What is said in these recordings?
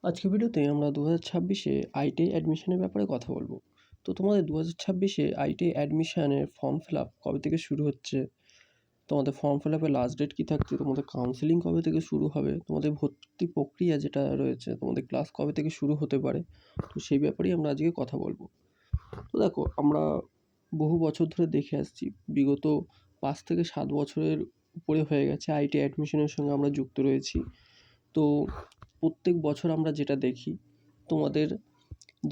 আজকের ভিডিওতে আমরা 2026-এ আইটিআই অ্যাডমিশনের ব্যাপারে কথা বলবো। তো তোমাদের 2026-এ আইটিআই অ্যাডমিশনের ফর্ম ফিল আপ কবে থেকে শুরু হচ্ছে, তোমাদের ফর্ম ফিল আপের লাস্ট ডেট কী থাকছে, তোমাদের কাউন্সেলিং কবে থেকে শুরু হবে, তোমাদের ভর্তি প্রক্রিয়া যেটা রয়েছে, তোমাদের ক্লাস কবে থেকে শুরু হতে পারে, তো সেই ব্যাপারেই আমরা আজকে কথা বলবো। তো দেখো, আমরা বহু বছর ধরে দেখে আসছি, বিগত 5 থেকে 7 বছরের উপরে হয়ে গেছে আইটিআই অ্যাডমিশনের সঙ্গে আমরা যুক্ত রয়েছি। তো প্রত্যেক বছর আমরা যেটা দেখি, তোমাদের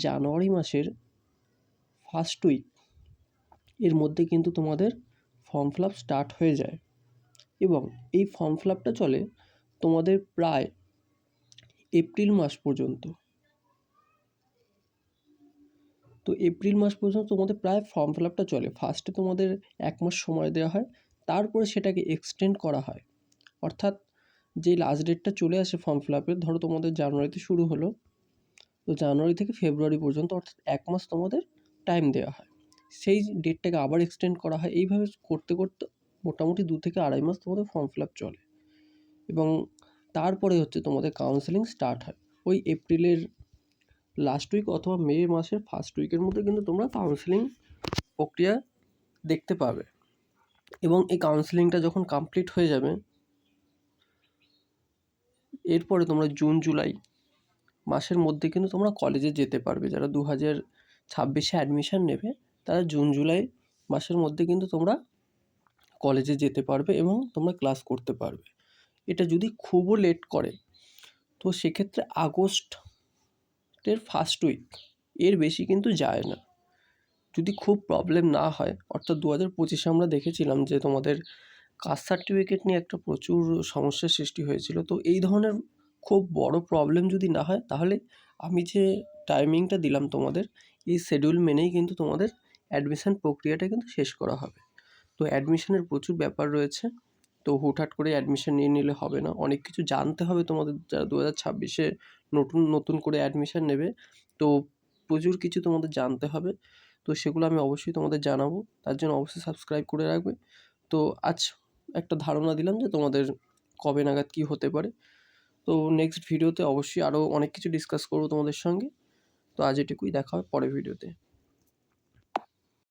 জানুয়ারি মাসের ফার্স্ট উইক এর মধ্যে কিন্তু তোমাদের ফর্ম ফিল আপ স্টার্ট হয়ে যায় এবং এই ফর্ম ফিল আপটা চলে তোমাদের প্রায় এপ্রিল মাস পর্যন্ত। তো এপ্রিল মাস পর্যন্ত তোমাদের প্রায় ফর্ম ফিল আপটা চলে। ফার্স্টে তোমাদের 1 মাস সময় দেওয়া হয়, তারপরে সেটাকে এক্সটেন্ড করা হয়। অর্থাৎ যে লাস্ট ডেটটা চলে আসে ফর্ম ফিল আপের, ধরো তোমাদের জানুয়ারিতে শুরু হলো, তো জানুয়ারি থেকে ফেব্রুয়ারি পর্যন্ত অর্থাৎ 1 মাস তোমাদের টাইম দেওয়া হয়। সেই ডেটটাকে আবার এক্সটেন্ড করা হয়। এইভাবে করতে করতে মোটামুটি 2 থেকে আড়াই মাস তোমাদের ফর্ম ফিল আপ চলে এবং তারপরে হচ্ছে তোমাদের কাউন্সেলিং স্টার্ট হয়। ওই এপ্রিলের লাস্ট উইক অথবা মে মাসের ফার্স্ট উইকের মধ্যে কিন্তু তোমরা কাউন্সেলিং প্রক্রিয়া দেখতে পাবে এবং এই কাউন্সেলিংটা যখন কমপ্লিট হয়ে যাবে, এরপরে তোমরা জুন জুলাই মাসের মধ্যে কিন্তু তোমরা কলেজে যেতে পারবে। যারা 2026-এ অ্যাডমিশন নেবে তারা জুন জুলাই মাসের মধ্যে কিন্তু তোমরা কলেজে যেতে পারবে এবং তোমরা ক্লাস করতে পারবে। এটা যদি খুবও লেট করে তো সেক্ষেত্রে আগস্টের ফার্স্ট উইক, এর বেশি কিন্তু যায় না। যদি খুব প্রবলেম না হয়, অর্থাৎ 2025-এ আমরা দেখেছিলাম যে তোমাদের কাস্ট সার্টিফিকেট নিয়ে একটা প্রচুর সমস্যার সৃষ্টি হয়েছিল। তো এই ধরনের খুব বড় প্রবলেম যদি না হয়, তাহলে আমি যে টাইমিংটা দিলাম তোমাদের, এই শিডিউল মেনেই কিন্তু তোমাদের অ্যাডমিশন প্রক্রিয়াটা কিন্তু শেষ করা হবে। তো অ্যাডমিশনের প্রচুর ব্যাপার রয়েছে, তো হুটহাট করে অ্যাডমিশন নিয়ে নিলে হবে না। অনেক কিছু জানতে হবে তোমাদের, যারা 2026-এ নতুন করে অ্যাডমিশন নেবে। তো প্রচুর কিছু তোমাদের জানতে হবে, তো সেগুলো আমি অবশ্যই তোমাদের জানাবো। তার জন্য অবশ্যই সাবস্ক্রাইব করে রাখবে। তো আজ একটা ধারণা দিলাম যে তোমাদের কবে নাগাদ কী হতে পারে। তো নেক্সট ভিডিওতে অবশ্যই আরও অনেক কিছু ডিসকাস করবো তোমাদের সঙ্গে। তো আজ এটুকুই, দেখা হয় পরের ভিডিওতে।